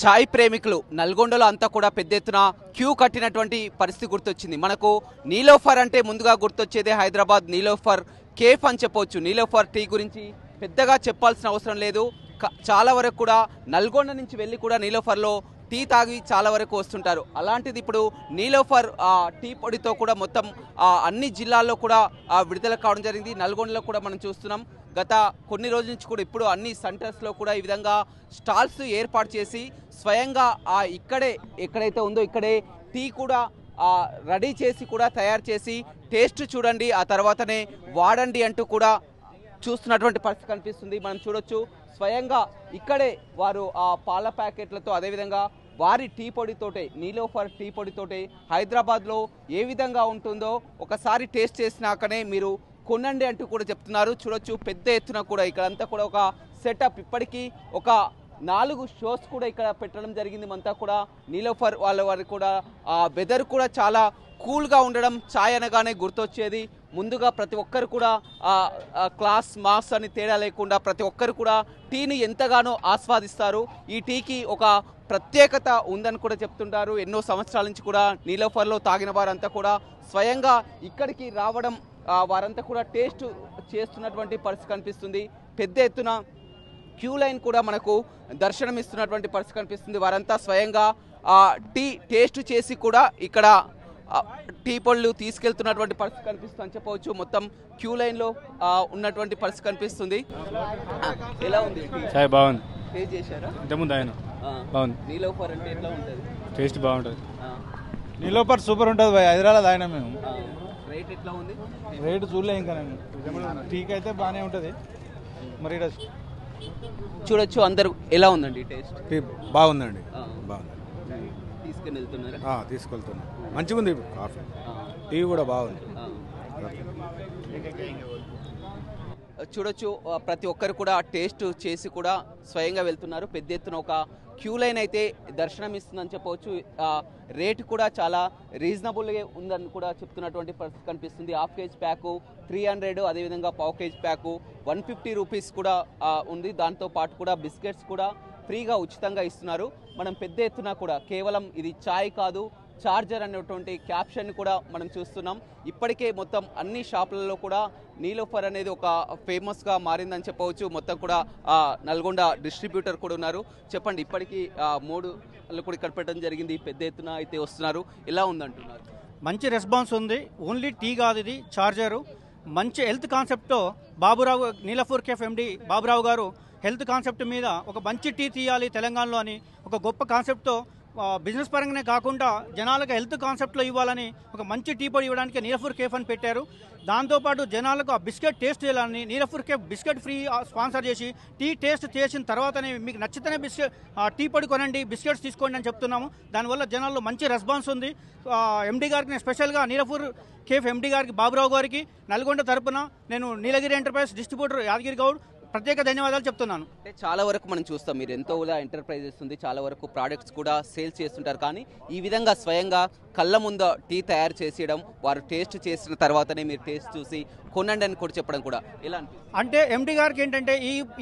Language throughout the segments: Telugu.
చాయ్ ప్రేమికులు నల్గొండలో అంతా కూడా పెద్ద ఎత్తున క్యూ కట్టినటువంటి పరిస్థితి గుర్తొచ్చింది. మనకు నీలోఫర్ అంటే ముందుగా గుర్తొచ్చేదే హైదరాబాద్ నీలోఫర్ కేఫ్ అని చెప్పవచ్చు. నీలోఫర్ టీ గురించి పెద్దగా చెప్పాల్సిన అవసరం లేదు. చాలా వరకు కూడా నల్గొండ నుంచి వెళ్ళి కూడా నీలోఫర్లో టీ తాగి చాలా వరకు వస్తుంటారు. అలాంటిది ఇప్పుడు నీలోఫర్ టీ పొడితో కూడా మొత్తం అన్ని జిల్లాల్లో కూడా విడుదల కావడం జరిగింది. నల్గొండలో కూడా మనం చూస్తున్నాం. గత కొన్ని రోజుల నుంచి కూడా ఇప్పుడు అన్ని సెంటర్స్లో కూడా ఈ విధంగా స్టాల్స్ ఏర్పాటు చేసి స్వయంగా ఇక్కడే ఎక్కడైతే ఉందో ఇక్కడే టీ కూడా రెడీ చేసి కూడా తయారు చేసి టేస్ట్ చూడండి ఆ తర్వాతనే వాడండి అంటూ కూడా చూస్తున్నటువంటి పరిస్థితి కనిపిస్తుంది. మనం చూడొచ్చు స్వయంగా ఇక్కడే వారు ఆ పాల ప్యాకెట్లతో అదేవిధంగా వారి టీ పొడితోటే నీలోఫర్ టీ పొడితోటే హైదరాబాద్లో ఏ విధంగా ఉంటుందో ఒకసారి టేస్ట్ చేసినాకనే మీరు కొనండి అంటూ కూడా చెప్తున్నారు. చూడొచ్చు పెద్ద ఎత్తున కూడా ఇక్కడంతా కూడా ఒక సెటప్. ఇప్పటికీ ఒక 4 షోస్ కూడా ఇక్కడ పెట్టడం జరిగింది. అంతా కూడా నీలోఫర్ వారి కూడా వెదర్ కూడా చాలా కూల్గా ఉండడం ఛాయ్ అనగానే గుర్తొచ్చేది. ముందుగా ప్రతి ఒక్కరు కూడా క్లాస్ మాస్ అని తేడా లేకుండా ప్రతి ఒక్కరు కూడా టీని ఎంతగానో ఆస్వాదిస్తారు. ఈ టీకి ఒక ప్రత్యేకత ఉందని కూడా చెప్తుంటారు. ఎన్నో సంవత్సరాల నుంచి కూడా నీలోఫర్లో తాగిన వారంతా కూడా స్వయంగా ఇక్కడికి రావడం వారంతా కూడా టేస్ట్ చేస్తున్నటువంటి పరిస్థితి కనిపిస్తుంది. పెద్ద ఎత్తున క్యూ లైన్ కూడా మనకు దర్శనమిస్తున్నటువంటి పరిస్థితి కనిపిస్తుంది. వారంతా స్వయంగా టీ టేస్ట్ చేసి కూడా ఇక్కడ టీ పళ్ళు తీసుకెళ్తున్నటువంటి పరిస్థితి కనిపిస్తుంది అని చెప్పవచ్చు. మొత్తం క్యూ లైన్లో ఉన్నటువంటి పరిస్థితి కనిపిస్తుంది. ఎలా ఉంది? బాగుంది. టేస్ట్ చేశారా? ఇంతకుముందు ఆయన బాగుంది. నీలోఫర్ అంటే ఎట్లా ఉంటుంది? టేస్ట్ బాగుంటుంది. నీలోఫర్ సూపర్ ఉంటుంది భయ్. హైదరాబాద్ ఆయన మేము రేట్ ఎట్లా ఉంది? రేటు చూడలే ఇంకా నేను. టీకి అయితే బాగానే ఉంటుంది. మరి చూడొచ్చు అందరూ. ఎలా ఉందండి టేస్ట్? బాగుందండి. బాగుంది. తీసుకుని వెళ్తున్నారా? తీసుకెళ్తున్నా. మంచిగా ఉంది కాఫీ. టీ కూడా బాగుంది. చూడొచ్చు ప్రతి ఒక్కరు కూడా టేస్ట్ చేసి కూడా స్వయంగా వెళ్తున్నారు. పెద్ద ఎత్తున ఒక క్యూ లైన్ అయితే దర్శనం ఇస్తుందని చెప్పవచ్చు. రేటు కూడా చాలా రీజనబుల్గా ఉందని కూడా చెప్తున్నటువంటి పరిస్థితి కనిపిస్తుంది. హాఫ్ కేజీ ప్యాకు 300, అదేవిధంగా పావు కేజీ ప్యాకు 150 రూపీస్ కూడా ఉంది. దాంతో పాటు కూడా బిస్కెట్స్ కూడా ఫ్రీగా ఉచితంగా ఇస్తున్నారు. మనం పెద్ద ఎత్తున కూడా కేవలం ఇది ఛాయ్ కాదు చార్జర్ అనేటువంటి క్యాప్షన్ కూడా మనం చూస్తున్నాం. ఇప్పటికే మొత్తం అన్ని షాపులలో కూడా నీలోఫర్ అనేది ఒక ఫేమస్గా మారిందని చెప్పవచ్చు. మొత్తం కూడా నల్గొండ డిస్ట్రిబ్యూటర్ కూడా ఉన్నారు. చెప్పండి, ఇప్పటికీ 3 కూడా ఇక్కడ పెట్టడం జరిగింది. పెద్ద ఎత్తున అయితే వస్తున్నారు. ఎలా ఉందంటున్నారు? మంచి రెస్పాన్స్ ఉంది. ఓన్లీ టీ కాదు, ఇది చార్జరు. మంచి హెల్త్ కాన్సెప్ట్తో బాబురావు నీలఫర్ కేఫ్ ఎండి బాబురావు గారు హెల్త్ కాన్సెప్ట్ మీద ఒక మంచి టీ తీయాలి తెలంగాణలో అని ఒక గొప్ప కాన్సెప్ట్తో బిజినెస్ పరంగానే కాకుండా జనాలకు హెల్త్ కాన్సెప్ట్లో ఇవ్వాలని ఒక మంచి టీ పొడి ఇవ్వడానికి నీలఫర్ కేఫ్ అని పెట్టారు. దాంతోపాటు జనాలకు ఆ బిస్కెట్ టేస్ట్ చేయాలని Niloufer cafe biscuit free sponsor చేసి టీ టేస్ట్ చేసిన తర్వాతనే మీకు నచ్చితేనే టీ పొడి కొనండి, బిస్కెట్స్ తీసుకోండి అని చెప్తున్నాము. దానివల్ల జనాల్లో మంచి రెస్పాన్స్ ఉంది. ఎండీ గారికి నేను స్పెషల్గా నీలఫర్ కేఫ్ ఎండీ గారికి బాబురావు గారికి నల్గొండ తరపున నేను నీలగిరి ఎంటర్ప్రైజ్ డిస్ట్రిబ్యూటర్ యాదగిరి గౌడ్ ప్రత్యేక ధన్యవాదాలు చెప్తున్నాను. అంటే చాలా వరకు మనం చూస్తాం మీరు ఎంతో ఎంటర్ప్రైజెస్ ఉంది, చాలా వరకు ప్రోడక్ట్స్ కూడా సేల్స్ చేస్తుంటారు. కానీ ఈ విధంగా స్వయంగా కళ్ళ ముందు టీ తయారు చేసేయడం, వారు టేస్ట్ చేసిన తర్వాతనే మీరు టేస్ట్ చూసి కొనండి అని కూడా చెప్పడం కూడా ఎలా అనిపిస్తుంది? అంటే ఎండి గారికి ఏంటంటే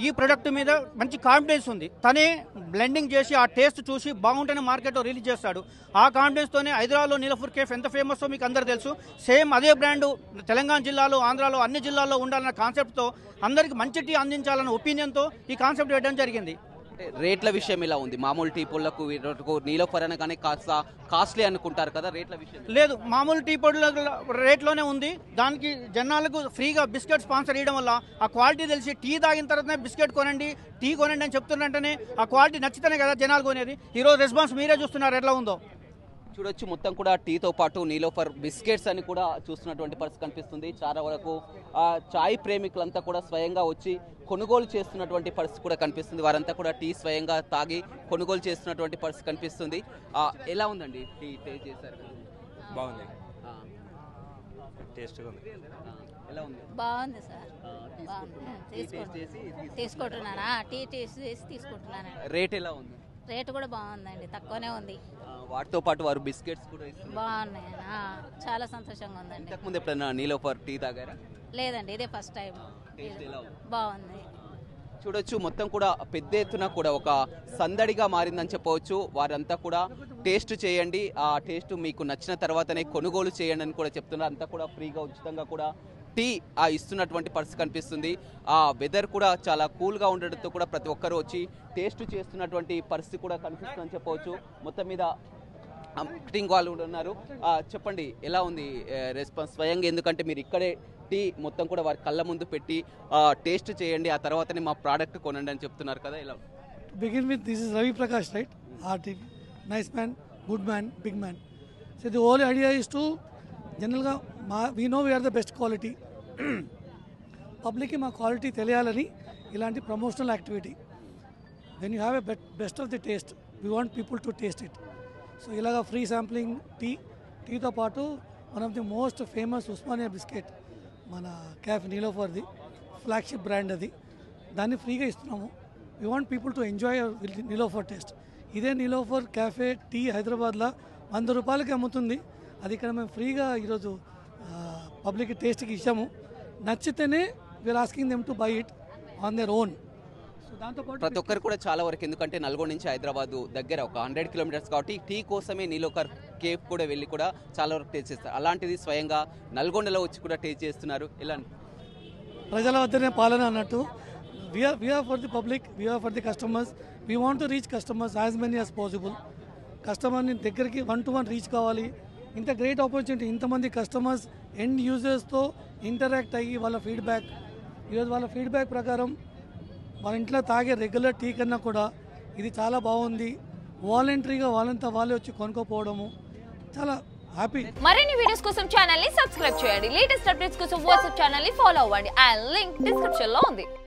ఈ ప్రొడక్ట్ మీద మంచి కాన్ఫిడెన్స్ ఉంది. తనే బ్లెండింగ్ చేసి ఆ టేస్ట్ చూసి బాగుంటేనే మార్కెట్లో రిలీజ్ చేస్తాడు. ఆ కాన్ఫిడెన్స్తోనే హైదరాబాద్లో నీలఫర్ కేఫ్ ఎంత ఫేమస్తో మీకు అందరూ తెలుసు. సేమ్ అదే బ్రాండు తెలంగాణ జిల్లాలో, ఆంధ్రాలో, అన్ని జిల్లాల్లో ఉండాలన్న కాన్సెప్ట్తో అందరికి మంచి టీ అందించాలన్న ఒపీనియన్తో ఈ కాన్సెప్ట్ పెట్టడం జరిగింది. రేట్ల విషయం ఎలా ఉంది? మామూలు టీ పొడులకు నీలోఫర్ అనగానే కాస్త కాస్ట్లీ అనుకుంటారు కదా, రేట్ల విషయం లేదు. మామూలు టీ పొడుల రేట్లోనే ఉంది. దానికి జనాలకు ఫ్రీగా బిస్కెట్ స్పాన్సర్ చేయడం వల్ల ఆ క్వాలిటీ తెలిసి టీ తాగిన తర్వాతనే బిస్కెట్ కొనండి, టీ కొనండి అని చెప్తున్నట్టనే ఆ క్వాలిటీ నచ్చితేనే కదా జనాలు కొనేది. ఈరోజు రెస్పాన్స్ మీరే చూస్తున్నారు ఎట్లా ఉందో. చూడొచ్చు మొత్తం కూడా టీతో పాటు నీలోఫర్ బిస్కెట్స్ అని కూడా చూస్తున్నటువంటి పరిస్థితి కనిపిస్తుంది. చాలా వరకు చాయ్ ప్రేమికులంతా కూడా స్వయంగా వచ్చి కొనుగోలు చేస్తున్నటువంటి పరిస్థితి కూడా కనిపిస్తుంది. వారంతా కూడా టీ స్వయంగా తాగి కొనుగోలు చేస్తున్నటువంటి పరిస్థితి కనిపిస్తుంది. ఎలా ఉందండి టీ టేస్ట్ చేశారు? బాగుంది. టేస్ట్గా ఉంది. ఎలా ఉంది? బాగుంది సార్. తీసుకుంటున్నానా? టీ టేస్ట్ చేసి తీసుకుంటున్నాను. రేట్ ఎలా ఉంది? రేటు కూడా బాగుందండి, తక్కువనే ఉంది. వాటితో పాటు వారు బిస్కెట్స్ కూడా ఇస్తున్నారు. బాగున్నాయి. చాలా సంతోషంగా ఉందండి. ఇంతకుముందు ఎప్పుడైనా నీలోఫర్ టీ తాగారా? లేదండి, ఇదే ఫస్ట్ టైం. టేస్ట్ ఎలా ఉంది? బాగుంది. చూడొచ్చు మొత్తం కూడా పెద్ద ఎత్తున కూడా ఒక సందడిగా మారిందని చెప్పవచ్చు. వారంతా కూడా టేస్ట్ చేయండి, ఆ టేస్ట్ మీకు నచ్చిన తర్వాతనే కొనుగోలు చేయండి అని కూడా చెప్తున్నారు. అంతా కూడా ఫ్రీగా ఉచితంగా కూడా టీ ఇస్తున్నటువంటి పరిస్థితి కనిపిస్తుంది. ఆ వెదర్ కూడా చాలా కూల్గా ఉండడంతో కూడా ప్రతి ఒక్కరూ వచ్చి టేస్ట్ చేస్తున్నటువంటి పరిస్థితి కూడా కనిపిస్తుందని చెప్పవచ్చు. మొత్తం మీద మార్కెటింగ్ వాళ్ళు కూడా ఉన్నారు. చెప్పండి ఎలా ఉంది రెస్పాన్స్ స్వయంగా, ఎందుకంటే మీరు ఇక్కడే టీ మొత్తం కూడా వారి కళ్ళ ముందు పెట్టి టేస్ట్ చేయండి, ఆ తర్వాతనే మా ప్రోడక్ట్ కొనండి అని చెప్తున్నారు కదా, ఎలా? Begin with, this is Ravi Prakash, right? RTV, nice man, good man, big man. So the whole idea is to general we know we are the best quality. Public ki ma quality తెలియాలని ఇలాంటి promotional activity. When you have a best of the taste, we want people to taste it. So ఇలాగా ఫ్రీ శాంప్లింగ్ టీతో పాటు one of the most famous Osmania biscuit మన క్యాఫ్ నీలోఫర్ది ఫ్లాగ్షిప్ బ్రాండ్, అది దాన్ని ఫ్రీగా ఇస్తున్నాము. We want people to enjoy Niloufer taste. ఇదే నీలోఫర్ క్యాఫే టీ హైదరాబాద్లో 100 రూపాయలకి అమ్ముతుంది. అది ఇక్కడ మేము ఫ్రీగా ఈరోజు పబ్లిక్ టేస్ట్కి ఇచ్చాము. నచ్చితేనే we're asking them to buy it on their own. ప్రతి ఒక్కరు కూడా చాలా వరకు, ఎందుకంటే నల్గొండ నుంచి హైదరాబాద్ దగ్గర ఒక 100 కిలోమీటర్స్ కాబట్టి టీ కోసమే నీలోఫర్ కేఫ్ కూడా వెళ్ళి కూడా చాలా వరకు టేస్ట్ చేస్తారు. అలాంటిది స్వయంగా నల్గొండలో వచ్చి కూడా టేస్ట్ చేస్తున్నారు. ఎలా? ప్రజల వద్దనే పాలన అన్నట్టు. We're for the public, we're for the customers. We want to reach customers as many as possible. కస్టమర్ని దగ్గరికి 1-to-1 రీచ్ కావాలి. ఇంత గ్రేట్ ఆపర్చునిటీ, ఇంతమంది కస్టమర్స్ ఎండ్ యూజర్స్తో ఇంటరాక్ట్ అయ్యి వాళ్ళ ఫీడ్బ్యాక్, ఈరోజు వాళ్ళ ఫీడ్బ్యాక్ ప్రకారం మన ఇంట్లో తాగే రెగ్యులర్ టీ కన్నా కూడా ఇది చాలా బాగుంది, వాలంటరీగా వాళ్ళంతా వాళ్ళే వచ్చి కొనుక్కోపోవడము చాలా హ్యాపీ. మరిన్ని వీడియోస్ కోసం ఛానల్ ని సబ్స్క్రైబ్ చేయండి. లేటెస్ట్ అప్డేట్స్ కోసం వాట్సాప్ ఛానల్ ని ఫాలో అవ్వండి. ఆ లింక్ డిస్క్రిప్షన్ లో ఉంది.